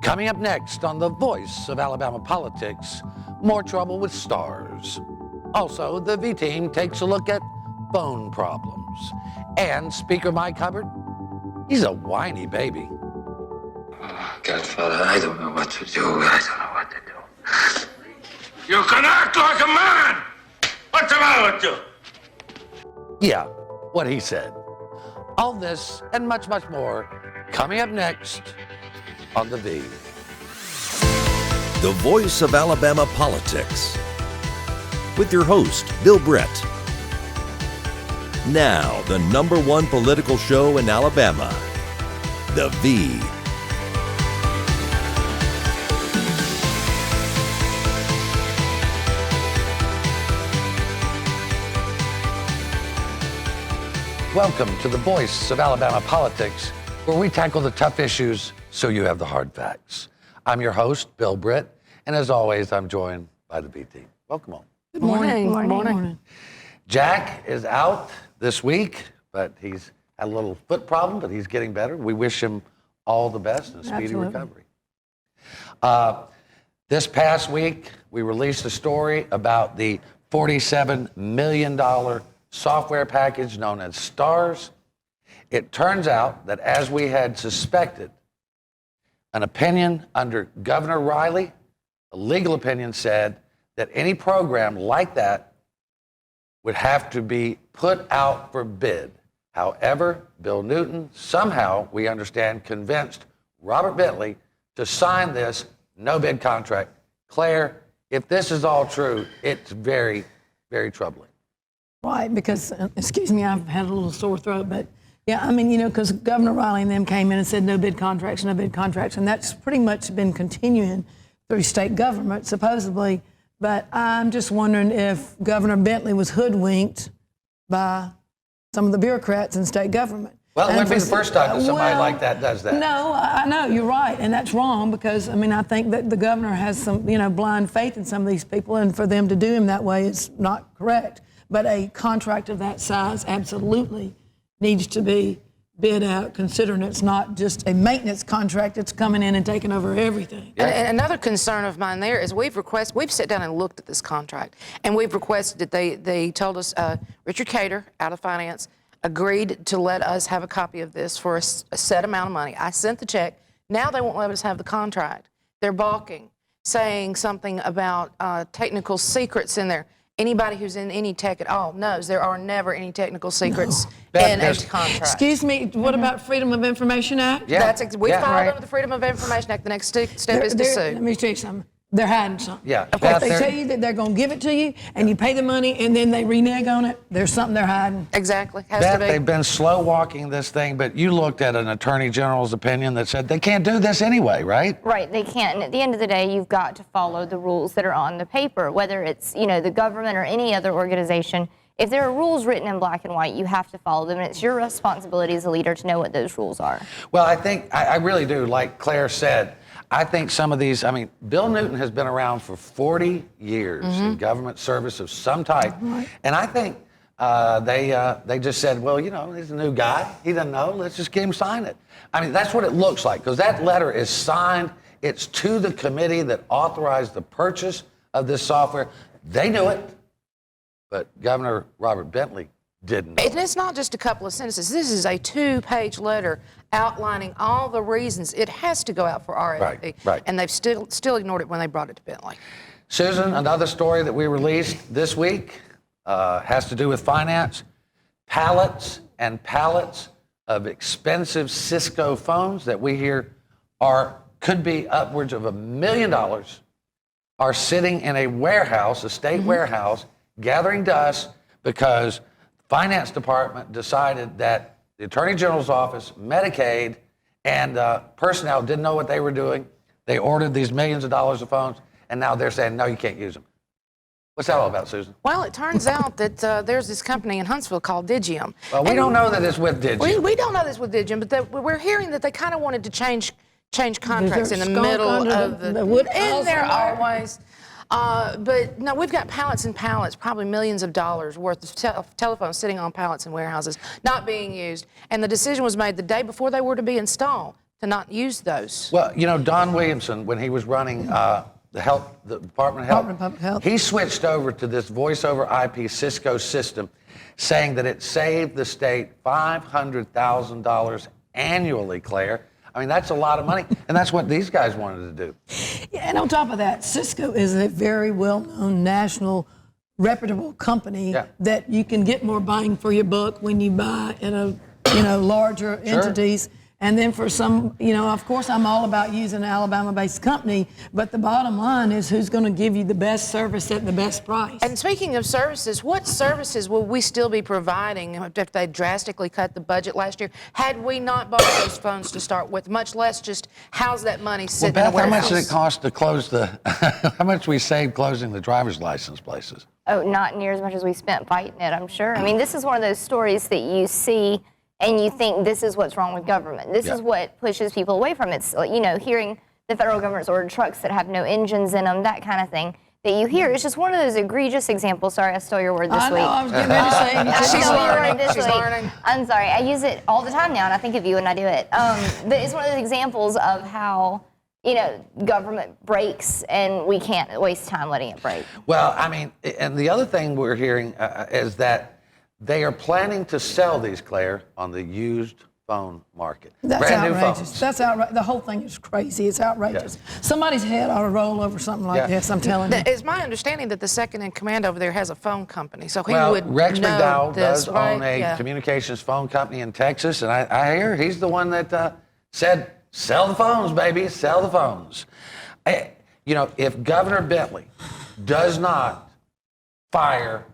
Coming up next on The Voice of Alabama Politics, more trouble with stars. Also, the V team takes a look at phone problems. And Speaker Mike Hubbard, he's a whiny baby. Oh, Godfather, I don't know what to do. I don't know what to do. You can act like a man! What's the matter with you? Yeah, what he said. All this and much, much more coming up next on The V. The Voice of Alabama Politics with your host, Bill Brett. Now, the #1 political show in Alabama, The V. Welcome to The Voice of Alabama Politics, where we tackle the tough issues so you have the hard facts. I'm your host, Bill Britt, and as always, I'm joined by the B team. Welcome on. Good morning. Good morning. Jack is out this week, but he's had a little foot problem, but he's getting better. We wish him all the best and a speedy recovery. This past week, we released a story about the $47 million software package known as STARS. It turns out that, as we had suspected, an opinion under Governor Riley, a legal opinion, said that any program like that would have to be put out for bid. However, Bill Newton somehow, we understand, convinced Robert Bentley to sign this no-bid contract. Claire, if this is all true, it's very, very troubling. Right, because, excuse me, I've had a little sore throat, but yeah, I mean, because Governor Riley and them came in and said no bid contracts, and that's pretty much been continuing through state government, supposedly. But I'm just wondering if Governor Bentley was hoodwinked by some of the bureaucrats in state government. Well, it wouldn't be the first time that somebody like that does that. No, I know, you're right, and that's wrong because, I mean, I think that the governor has some, blind faith in some of these people, and for them to do him that way is not correct. But a contract of that size absolutely needs to be bid out, considering it's not just a maintenance contract, it's coming in and taking over everything. Yeah. And another concern of mine there is we've sat down and looked at this contract, and we've requested that they told us, Richard Cater, out of finance, agreed to let us have a copy of this for a set amount of money. I sent the check. Now they won't let us have the contract. They're balking, saying something about technical secrets in there. Anybody who's in any tech at all knows there are never any technical secrets in a contract. Excuse me, what about Freedom of Information Act? Yeah. We filed under the Freedom of Information Act. The next step is to sue. Let me tell you something. They're hiding something. Yeah. If they tell you that they're going to give it to you and you pay the money and then they renege on it, there's something they're hiding. Exactly. Has Beth, to be. they've been slow walking this thing, but you looked at an attorney general's opinion that said they can't do this anyway, right? Right, they can't. And at the end of the day, you've got to follow the rules that are on the paper, whether it's, the government or any other organization. If there are rules written in black and white, you have to follow them, and it's your responsibility as a leader to know what those rules are. Well, I think, I really do, like Claire said, I think some of these, Bill Newton has been around for 40 years in government service of some type. And I think they just said, well, he's a new guy. He doesn't know. Let's just get him sign it. That's what it looks like, because that letter is signed. It's to the committee that authorized the purchase of this software. They knew it, but Governor Robert Bentley didn't know. And it's not just a couple of sentences. This is a 2-page letter outlining all the reasons it has to go out for RFP. Right. And they've still ignored it when they brought it to Bentley. Susan, another story that we released this week has to do with finance. Pallets and pallets of expensive Cisco phones that we hear could be upwards of $1 million are sitting in a warehouse, a state warehouse, gathering dust because the finance department decided that the Attorney General's office, Medicaid, and personnel didn't know what they were doing. They ordered these millions of dollars of phones, and now they're saying, no, you can't use them. What's that all about, Susan? Well, it turns out that there's this company in Huntsville called Digium. Well, we don't know that it's with Digium. We don't know this with Digium, but we're hearing that they kind of wanted to change contracts in the middle of the wood. And they're always. But no, we've got pallets and pallets, probably millions of dollars worth of telephones sitting on pallets in warehouses, not being used. And the decision was made the day before they were to be installed to not use those. Well, Don Williamson, when he was running the Department of Health, Department of Public Health. he switched over to this voice over IP Cisco system, saying that it saved the state $500,000 annually, Claire. I mean, that's a lot of money, and that's what these guys wanted to do. Yeah, and on top of that, Cisco is a very well-known national reputable company that you can get more bang for your buck when you buy in a larger entities. And then for some, of course, I'm all about using an Alabama-based company, but the bottom line is who's going to give you the best service at the best price. And speaking of services, what services will we still be providing if they drastically cut the budget last year? Had we not bought those phones to start with, much less just how's that money sitting Well, in a Beth, how warehouse? much did it cost to close how much we saved closing the driver's license places? Oh, not near as much as we spent fighting it, I'm sure. I mean, this is one of those stories that you see and you think this is what's wrong with government. This is what pushes people away from it. It's, hearing the federal government's ordered trucks that have no engines in them, that kind of thing that you hear. It's just one of those egregious examples. Sorry, I stole your word this week. I was getting ready to say it. She's learning. This She's week. learning. I'm sorry. I use it all the time now, and I think of you when I do it. But it's one of those examples of how, government breaks, and we can't waste time letting it break. Well, I mean, and the other thing we're hearing is that they are planning to sell these, Claire, on the used phone market. That's Brand new outrageous. phones. That's outrageous. The whole thing is crazy. It's outrageous. Somebody's head ought to roll over something like this, I'm telling you. It's my understanding that the second in command over there has a phone company, so he Well, would Rex know McDowell this, does right? own a Yeah. communications phone company in Texas, and I hear he's the one that said, sell the phones, baby, sell the phones. If Governor Bentley does not fire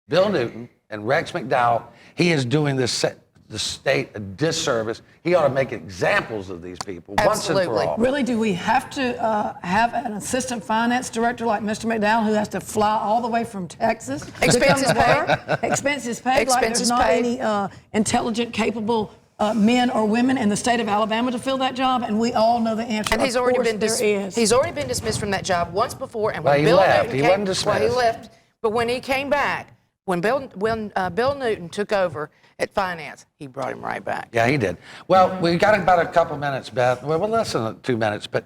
Bill Newton and Rex McDowell, he is doing the state a disservice. He ought to make examples of these people once and for all. Really, do we have to have an assistant finance director like Mr. McDowell who has to fly all the way from Texas? Expenses paid. Expenses paid. Like Expenses there's not paid. any intelligent, capable men or women in the state of Alabama to fill that job, and we all know the answer. And he's Of already course been there is. he's already been dismissed from that job once before, and Well, when he Bill left. Newton He came, wasn't dismissed. Well, he left, but when he came back, when Bill Newton took over at finance, he brought him right back. Yeah, he did. Well, we got about a couple minutes, Beth. Well, less than 2 minutes, but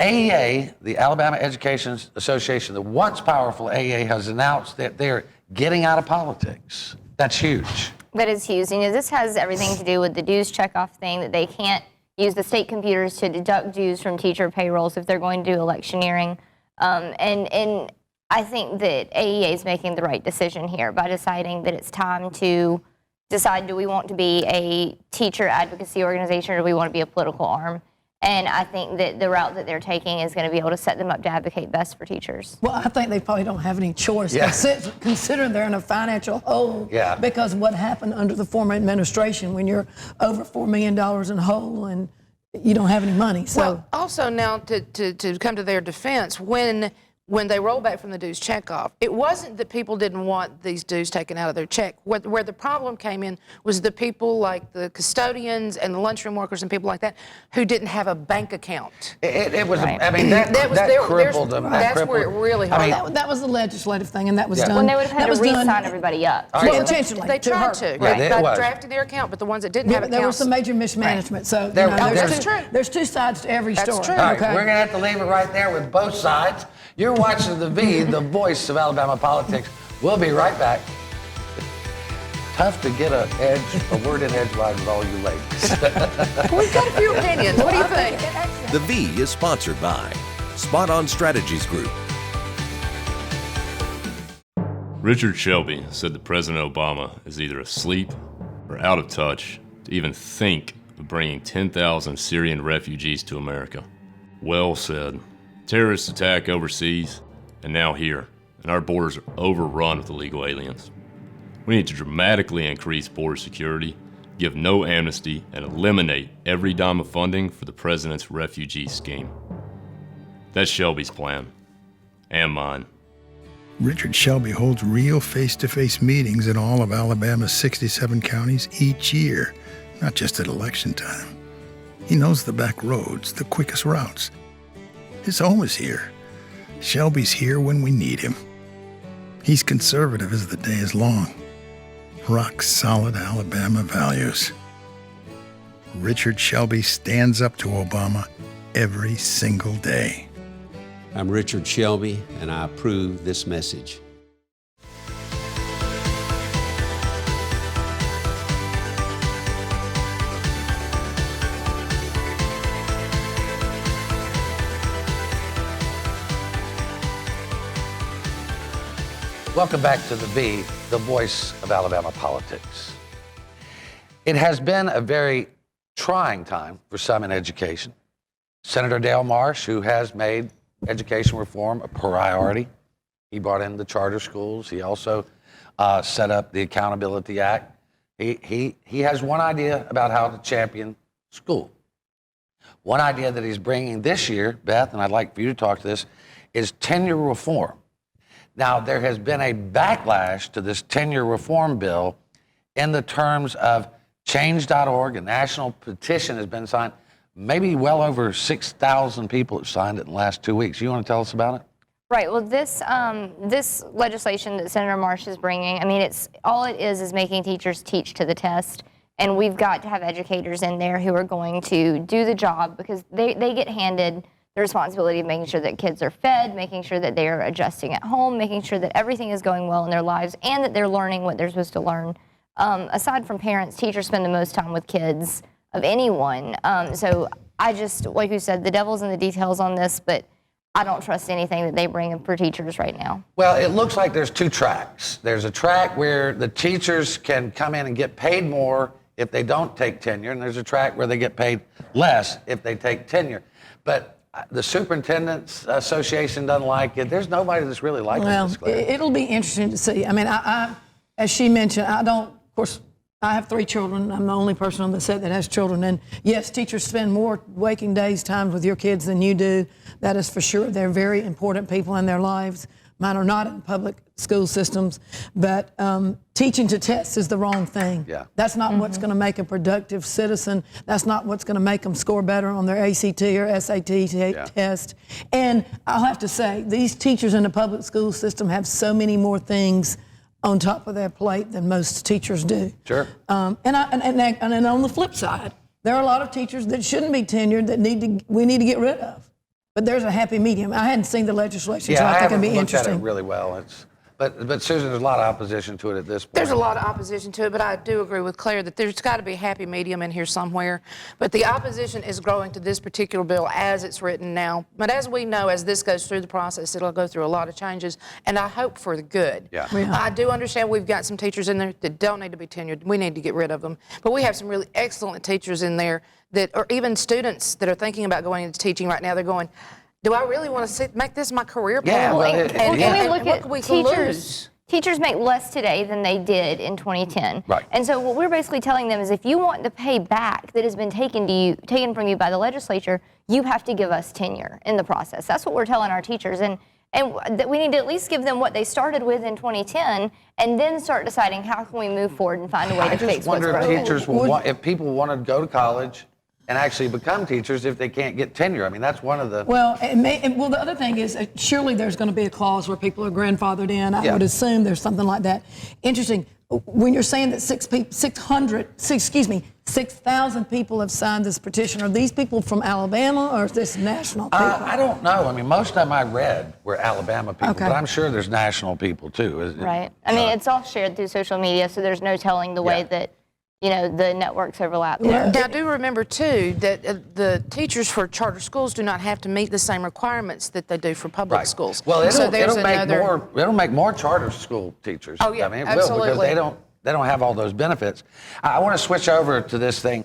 AEA, the Alabama Education Association, the once powerful AEA, has announced that they're getting out of politics. That's huge. That is huge. This has everything to do with the dues checkoff thing, that they can't use the state computers to deduct dues from teacher payrolls if they're going to do electioneering. And I think that AEA is making the right decision here by deciding that it's time to decide, do we want to be a teacher advocacy organization or do we want to be a political arm? And I think that the route that they're taking is going to be able to set them up to advocate best for teachers. Well, I think they probably don't have any choice. Yeah. Consider they're in a financial hole. Yeah. Because what happened under the former administration when you're over $4 million in hole and you don't have any money. So Well, also now to come to their defense, when they rolled back from the dues checkoff, it wasn't that people didn't want these dues taken out of their check. Where the problem came in was the people like the custodians and the lunchroom workers and people like that who didn't have a bank account. It was, Right. I mean, that crippled them. That's where it really hurt. that was the legislative thing, and that was Yeah. done. When they would have had that to was done- re-sign everybody up. Well, intentionally. They tried her. to. Right, They it was. drafted their account, but the ones that didn't Yeah, have but there was accounts. some major mismanagement. So There- there's, that's true. there's two sides to every That's story. true. All right, Okay? we're going to have to leave it right there with both sides. You're watching The V, the voice of Alabama politics. We'll be right back. Tough to get a word in edgewise with all you ladies. We've got a few opinions. What do you think? The V is sponsored by Spot On Strategies Group. Richard Shelby said that President Obama is either asleep or out of touch to even think of bringing 10,000 Syrian refugees to America. Well said. Terrorist attack overseas, and now here, and our borders are overrun with illegal aliens. We need to dramatically increase border security, give no amnesty, and eliminate every dime of funding for the president's refugee scheme. That's Shelby's plan, and mine. Richard Shelby holds real face-to-face meetings in all of Alabama's 67 counties each year, not just at election time. He knows the back roads, the quickest routes. His home is here. Shelby's here when we need him. He's conservative as the day is long. Rock-solid Alabama values. Richard Shelby stands up to Obama every single day. I'm Richard Shelby, and I approve this message. Welcome back to The V, the voice of Alabama politics. It has been a very trying time for some in education. Senator Dale Marsh, who has made education reform a priority, he brought in the charter schools. He also set up the Accountability Act. He has one idea about how to champion school. One idea that he's bringing this year, Beth, and I'd like for you to talk to this, is tenure reform. Now, there has been a backlash to this tenure reform bill in the terms of change.org, a national petition has been signed. Maybe well over 6,000 people have signed it in the last 2 weeks. You want to tell us about it? Right. Well, this legislation that Senator Marsh is bringing, I mean, it's all it is making teachers teach to the test. And we've got to have educators in there who are going to do the job, because they get handed the responsibility of making sure that kids are fed, making sure that they are adjusting at home, making sure that everything is going well in their lives, and that they're learning what they're supposed to learn. Aside from parents, teachers spend the most time with kids of anyone. So I just, like you said, the devil's in the details on this, but I don't trust anything that they bring in for teachers right now. Well, it looks like there's two tracks. There's a track where the teachers can come in and get paid more if they don't take tenure, and there's a track where they get paid less if they take tenure. But the Superintendent's Association doesn't like it. There's nobody that's really liking this. Well, it'll be interesting to see. I mean, I as she mentioned, of course, I have 3 children. I'm the only person on the set that has children. And yes, teachers spend more waking days times with your kids than you do. That is for sure. They're very important people in their lives. Mine are not in public school systems, but teaching to test is the wrong thing. Yeah. That's not what's going to make a productive citizen. That's not what's going to make them score better on their ACT or SAT test. And I'll have to say, these teachers in the public school system have so many more things on top of their plate than most teachers do. Sure. And on the flip side, there are a lot of teachers that shouldn't be tenured that we need to get rid of. But there's a happy medium. I hadn't seen the legislation, so I think it'd be interesting. Looked at it really well. But Susan, there's a lot of opposition to it at this point. There's a lot of opposition to it, but I do agree with Claire that there's got to be a happy medium in here somewhere. But the opposition is growing to this particular bill as it's written now. But as we know, as this goes through the process, it'll go through a lot of changes, and I hope for the good. Yeah. I do understand we've got some teachers in there that don't need to be tenured. We need to get rid of them. But we have some really excellent teachers in there that, or even students that are thinking about going into teaching right now, they're going, do I really want to make this my career path? Yeah, well, Can we look at what we teachers? Teachers make less today than they did in 2010. Right. And so what we're basically telling them is, if you want the pay back that has been taken from you by the legislature, you have to give us tenure in the process. That's what we're telling our teachers. And that we need to at least give them what they started with in 2010, and then start deciding how can we move forward and find a way to fix what's broken. I just wonder if teachers will want, if people want to go to college and actually become teachers if they can't get tenure. I mean, that's one of the... Well, the other thing is, surely there's going to be a clause where people are grandfathered in. I would assume there's something like that. Interesting. When you're saying that 6,000 people have signed this petition, are these people from Alabama, or is this national people? I don't know. I mean, most of them I read were Alabama people, but I'm sure there's national people too. Right. I mean, it's all shared through social media, so there's no telling the way that the networks overlap there. Now, do remember, too, that the teachers for charter schools do not have to meet the same requirements that they do for public schools. Well, it'll make more charter school teachers. Oh, yeah, I mean, it absolutely. will, because they don't have all those benefits. I want to switch over to this thing.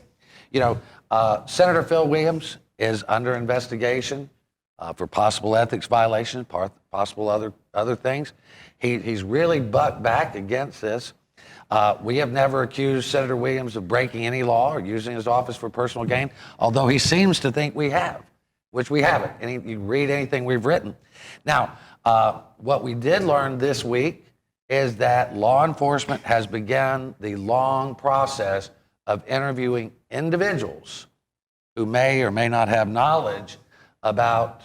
Senator Phil Williams is under investigation for possible ethics violation, possible other things. He's really bucked back against this. We have never accused Senator Williams of breaking any law or using his office for personal gain, although he seems to think we have, which we haven't. And you read anything we've written. Now, what we did learn this week is that law enforcement has begun the long process of interviewing individuals who may or may not have knowledge about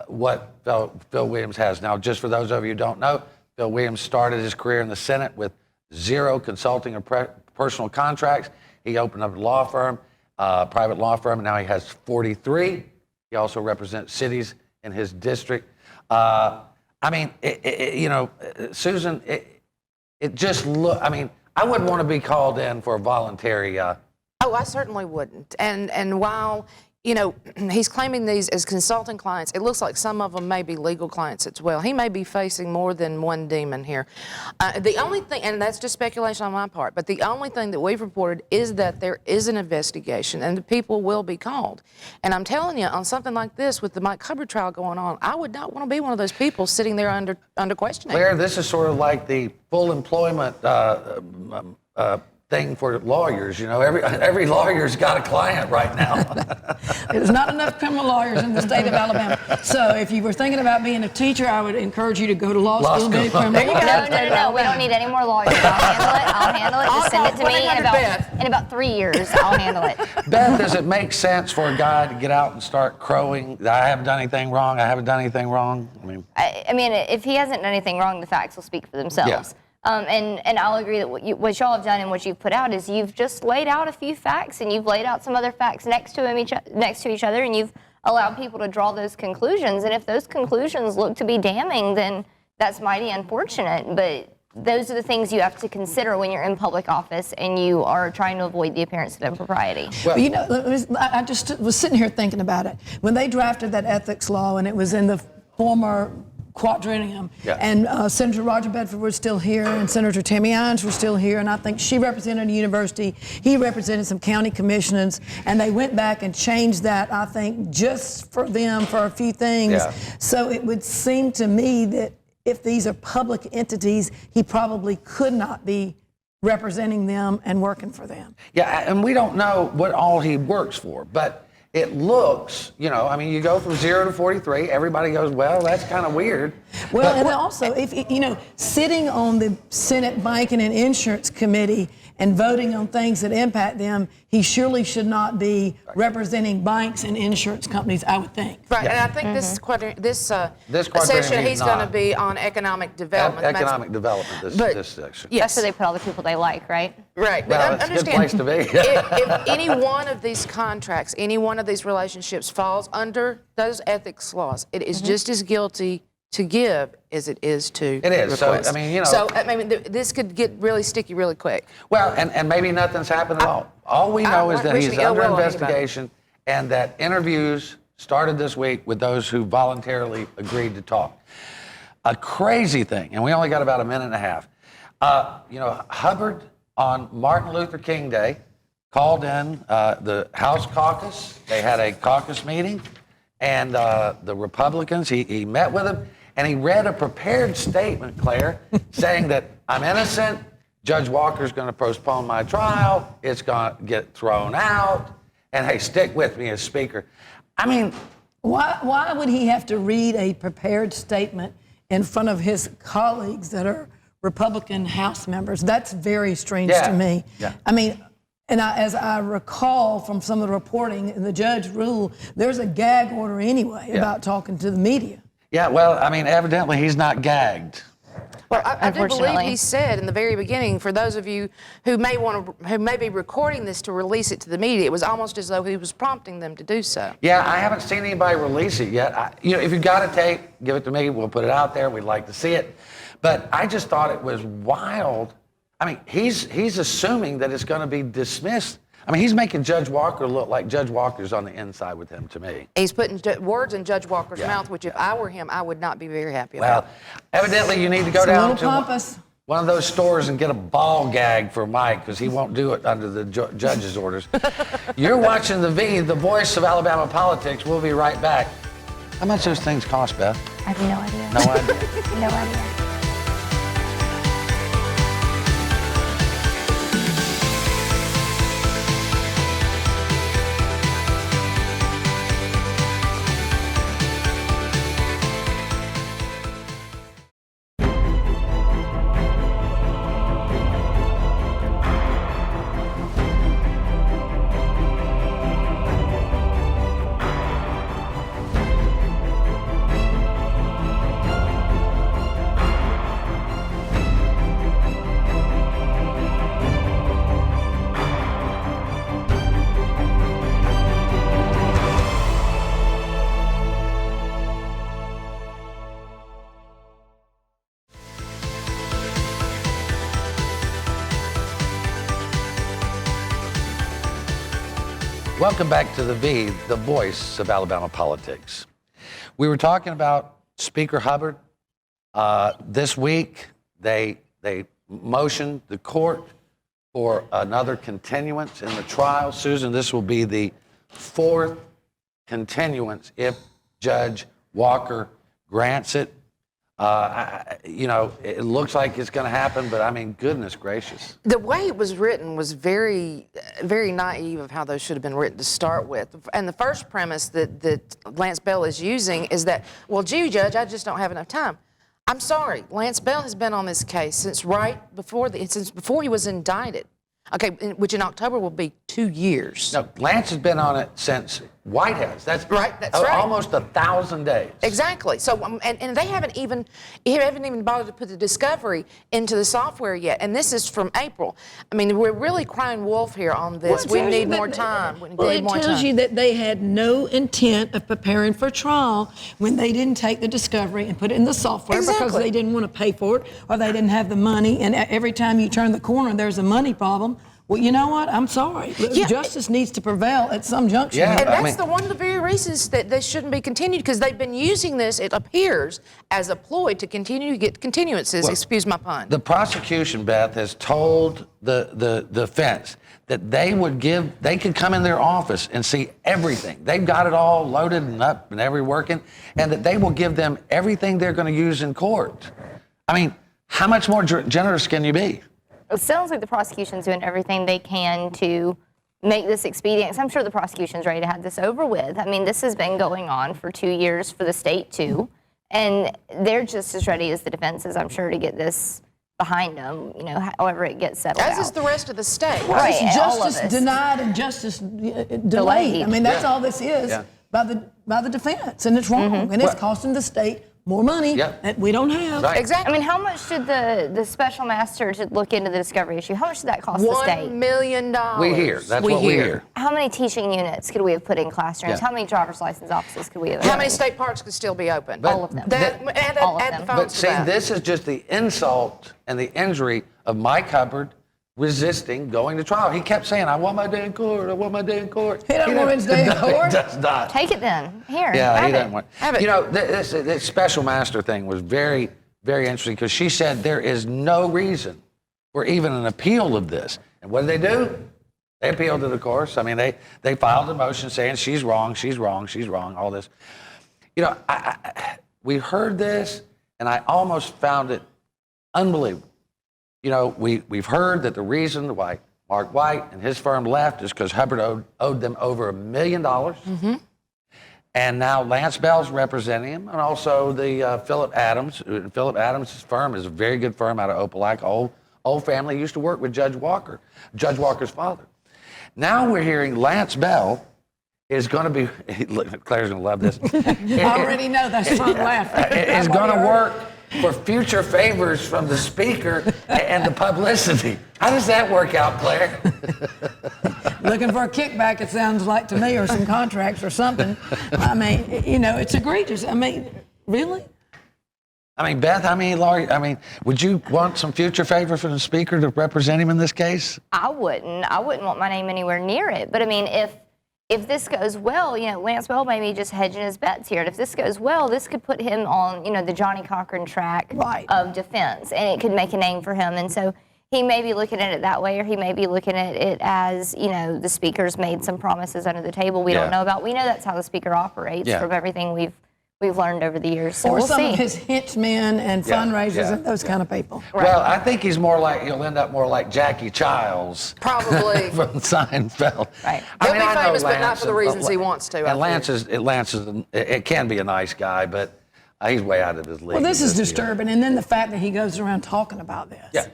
what Phil Williams has. Now, just for those of you who don't know, Phil Williams started his career in the Senate with 0 consulting or personal contracts. He opened up a law firm. private law firm, and now he has 43. He also represents cities in his district. I mean, Susan, it just I mean, I wouldn't want to be called in for a voluntary. Oh, I certainly wouldn't. And while, he's claiming these as consulting clients, it looks like some of them may be legal clients as well. He may be facing more than one demon here. The only thing, and that's just speculation on my part, but the only thing that we've reported is that there is an investigation and the people will be called. And I'm telling you, on something like this with the Mike Hubbard trial going on, I would not want to be one of those people sitting there under questioning. Claire, this is sort of like the full employment thing for lawyers. Every lawyer's got a client right now. There's not enough criminal lawyers in the state of Alabama. So if you were thinking about being a teacher, I would encourage you to go to law school. Be a criminal lawyer. No. We don't need any more lawyers. I'll handle it. Just send it to me in about 3 years. I'll handle it. Beth, does it make sense for a guy to get out and start crowing, I haven't done anything wrong, I haven't done anything wrong? I mean, if he hasn't done anything wrong, the facts will speak for themselves. Yeah. And I'll agree that what y'all have done and what you've put out is you've just laid out a few facts and you've laid out some other facts next to each other, and you've allowed people to draw those conclusions. And if those conclusions look to be damning, then that's mighty unfortunate. But those are the things you have to consider when you're in public office and you are trying to avoid the appearance of impropriety. Well, I just was sitting here thinking about it. When they drafted that ethics law, and it was in the former quadrennium, and Senator Roger Bedford was still here, and Senator Tammy Irons was still here, and I think she represented a university, he represented some county commissioners, and they went back and changed that, I think, just for them, for a few things. Yeah. So it would seem to me that if these are public entities, he probably could not be representing them and working for them. Yeah, and we don't know what all he works for, but it looks, you go from 0 to 43, everybody goes, well, that's kind of weird. Well, and also, if sitting on the Senate Banking and Insurance Committee and voting on things that impact them, he surely should not be representing banks and insurance companies, I would think. Right, and I think this session he's going to be on economic development. Economic development, this section. That's where they put all the people they like, right? Right, well, but it's a good understand, place to be. if any one of these contracts, any one of these relationships falls under those ethics laws, it is just as guilty to give as it is to request. So, this could get really sticky really quick. Well, and maybe nothing's happened at all. All we know is that he's under investigation and that interviews started this week with those who voluntarily agreed to talk. A crazy thing, and we only got about a minute and a half. Hubbard on Martin Luther King Day called in the House caucus. They had a caucus meeting, and the Republicans, he met with them, and he read a prepared statement, Claire, saying that I'm innocent, Judge Walker's going to postpone my trial, it's going to get thrown out, and hey, stick with me as Speaker. I mean, why would he have to read a prepared statement in front of his colleagues that are Republican House members? That's very strange to me. Yeah. I mean, and as I recall from some of the reporting in the judge ruled, there's a gag order anyway about talking to the media. Yeah, well, evidently he's not gagged. Well, I do believe he said in the very beginning, for those of you who may be recording this to release it to the media, it was almost as though he was prompting them to do so. Yeah, I haven't seen anybody release it yet. If you've got a tape, give it to me. We'll put it out there. We'd like to see it. But I just thought it was wild. He's assuming that it's going to be dismissed. He's making Judge Walker look like Judge Walker's on the inside with him to me. He's putting words in Judge Walker's mouth, which if I were him, I would not be very happy about. Well, evidently you need to go down to one of those stores and get a ball gag for Mike, because he won't do it under the judge's orders. You're watching The V, the voice of Alabama politics. We'll be right back. How much those things cost, Beth? I have no idea. No idea? No idea. Welcome back to the voice of Alabama politics. We were talking about Speaker Hubbard. This week, they motioned the court for another continuance in the trial. Susan, this will be the 4th continuance if Judge Walker grants it. It looks like it's going to happen, but I mean, goodness gracious. The way it was written was very, very naive of how those should have been written to start with. And the first premise that Lance Bell is using is that, well, gee, Judge, I just don't have enough time. I'm sorry, Lance Bell has been on this case since before he was indicted. Okay, which in October will be 2 years. No, Lance has been on it since White House. That's right. That's right. Almost 1,000 days. Exactly. So, and they haven't even bothered to put the discovery into the software yet. And this is from April. I mean, we're really crying wolf here on this. We need more time. It tells you that they had no intent of preparing for trial when they didn't take the discovery and put it in the software because they didn't want to pay for it or they didn't have the money. And every time you turn the corner, there's a money problem. Well, you know what? I'm sorry. Justice needs to prevail at some junction. Yeah, and that's one of the very reasons that this shouldn't be continued, because they've been using this, it appears, as a ploy to continue to get continuances, excuse my pun. The prosecution, Beth, has told the defense that they could come in their office and see everything. They've got it all loaded and up and working, and that they will give them everything they're going to use in court. I mean, how much more generous can you be? It sounds like the prosecution's doing everything they can to make this expedient. I'm sure the prosecution's ready to have this over with. I mean, this has been going on for 2 years for the state, too. And they're just as ready as the defense is, I'm sure, to get this behind them, however it gets settled out. As is the rest of the state. Right, It's justice denied and justice delayed. I mean, that's all this is by the defense. And it's wrong. And it's costing the state more money that we don't have. Right. Exactly. I mean, how much should the special master to look into the discovery issue, how much did that cost the state? $1 million. We hear. That's what we hear. How many teaching units could we have put in classrooms? How many driver's license offices could we have? How many state parks could still be open? All of them. All of them. But see, this is just the insult and the injury of Mike Hubbard resisting going to trial. He kept saying, I want my day in court, I want my day in court. He doesn't want his day in court. He does not. Take it then. Here. Yeah, he doesn't want Have it. You know, this special master thing was very, very interesting because she said there is no reason for even an appeal of this. And what did they do? They appealed it, of course. I mean, they filed a motion saying she's wrong, all this. You know, we heard this, and I almost found it unbelievable. You know, we've heard that the reason why Mark White and his firm left is because Hubbard owed them over $1 million. Mm-hmm. And now Lance Bell's representing him, and also the Philip Adams. Philip Adams' firm is a very good firm out of Opelika. Old family used to work with Judge Walker's father. Now we're hearing Lance Bell is going to be, Claire's going to love this. I already know that's strong laughing. Is going to work for future favors from the speaker and the publicity. How does that work out, Claire? Looking for a kickback, it sounds like to me, or some contracts or something. I mean, you know, it's egregious. I mean, really? I mean, Beth, Laurie, would you want some future favor from the speaker to represent him in this case? I wouldn't want my name anywhere near it. But I mean, if this goes well, you know, Lance Bell may be just hedging his bets here. And if this goes well, this could put him on, you know, the Johnny Cochran track of defense, and it could make a name for him. And so he may be looking at it that way, or he may be looking at it as, you know, the speaker's made some promises under the table we don't know about. We know that's how the speaker operates from everything we've learned over the years. So or we'll some see. of his henchmen and fundraisers and those kind of people. Right. Well, I think he'll end up more like Jackie Childs. Probably. From Seinfeld. Right. He'll be famous, but not for the reasons he wants to. And Lance can be a nice guy, but he's way out of his league. Well, this is disturbing. And then the fact that he goes around talking about this. Yeah.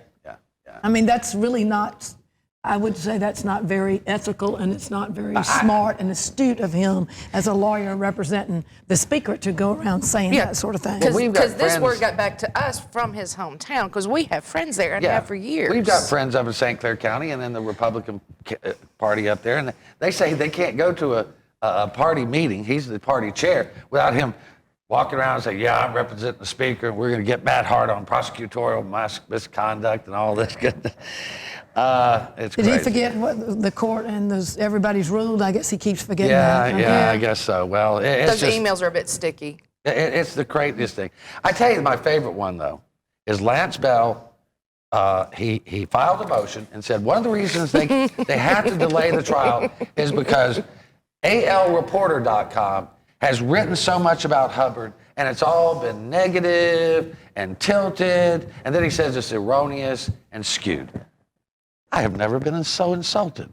I mean, that's really not, I would say that's not very ethical, and it's not very smart and astute of him as a lawyer representing the speaker to go around saying that sort of thing. Because this word got back to us from his hometown, because we have friends there and have for years. We've got friends up in St. Clair County and in the Republican Party up there, and they say they can't go to a party meeting, he's the party chair, without him walking around and saying, yeah, I'm representing the speaker, and we're going to get Matt Hart on prosecutorial misconduct and all this good. It's Did crazy. he forget what the court and everybody's ruled? I guess he keeps forgetting that. Yeah, I guess so. Well, it's Those just, emails are a bit sticky. it's the craziest thing. I tell you, my favorite one, though, is Lance Bell. He filed a motion and said one of the reasons they had to delay the trial is because ALReporter.com has written so much about Hubbard, and it's all been negative and tilted, and then he says it's erroneous and skewed. I have never been so insulted.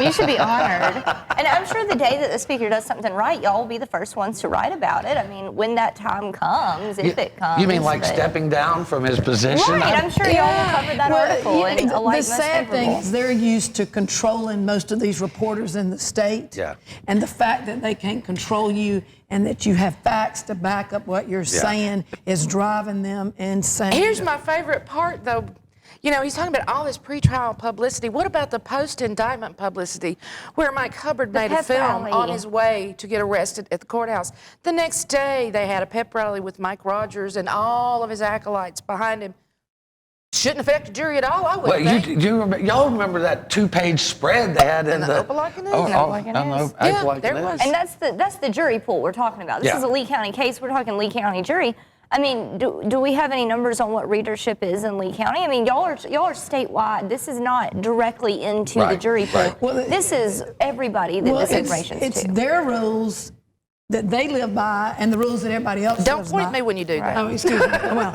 You should be honored. And I'm sure the day that the speaker does something right, y'all will be the first ones to write about it. I mean, when that time comes, if it comes. You mean like but- stepping down from his position? Right, I'm sure y'all will cover that article in a light The most sad thing favorable. is they're used to controlling most of these reporters in the state. Yeah. And the fact that they can't control you and that you have facts to back up what you're saying is driving them insane. Here's my favorite part, though. You know, he's talking about all this pretrial publicity. What about the post-indictment publicity where Mike Hubbard made a pep film rally. on his way to get arrested at the courthouse? The next day, they had a pep rally with Mike Rogers and all of his acolytes behind him. Shouldn't affect the jury at all, I wouldn't think. Y'all remember that 2-page spread they had in the Opelika News? Opelika News. Yeah, there was. And that's the jury pool we're talking about. This Yeah. is a Lee County case. We're talking Lee County jury. I mean, do we have any numbers on what readership is in Lee County? I mean, y'all are statewide. This is not directly into the Right, jury pool. right. Well, this is everybody that this information's it's to. their rules that they live by and the rules that everybody else Don't lives point by. at me when you do that. Oh, excuse me. Well,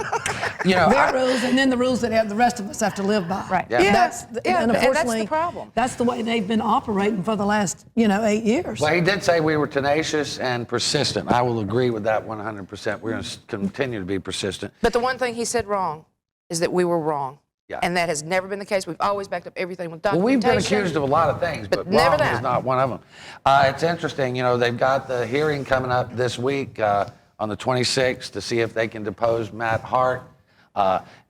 You know, their rules and then the rules that the rest of us have to live by. Right. Yeah. Yeah, and and that's the unfortunately, problem. that's the way they've been operating for the last, 8 years. well, he did say we were tenacious and persistent. I will agree with that 100%. We're going to continue to be persistent. But the one thing he said wrong is that we were wrong. Yeah. And that has never been the case. We've always backed up everything with Well, we've documentation. been accused of a lot of things, but never wrong that. is not one of them. It's interesting, they've got the hearing coming up this week on the 26th to see if they can depose Matt Hart.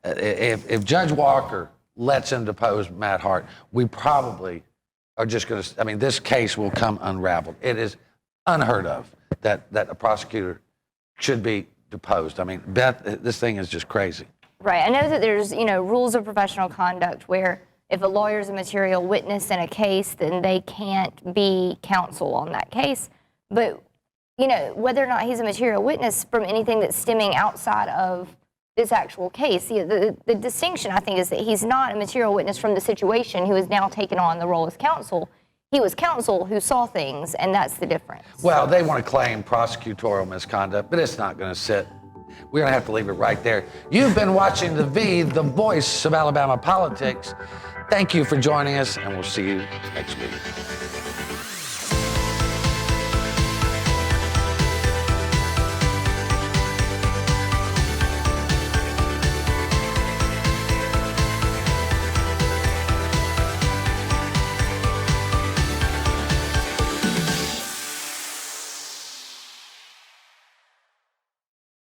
If Judge Walker lets him depose Matt Hart, we probably are just going to, this case will come unraveled. It is unheard of that a prosecutor should be deposed. Beth, this thing is just crazy. Right. I know that there's, rules of professional conduct where if a lawyer's a material witness in a case, then they can't be counsel on that case. But, whether or not he's a material witness from anything that's stemming outside of this actual case, the distinction, I think, is that he's not a material witness from the situation who has now taken on the role as counsel. He was counsel who saw things, and that's the difference. Well, they want to claim prosecutorial misconduct, but it's not going to sit. We're going to have to leave it right there. You've been watching The V, the voice of Alabama politics. Thank you for joining us, and we'll see you next week.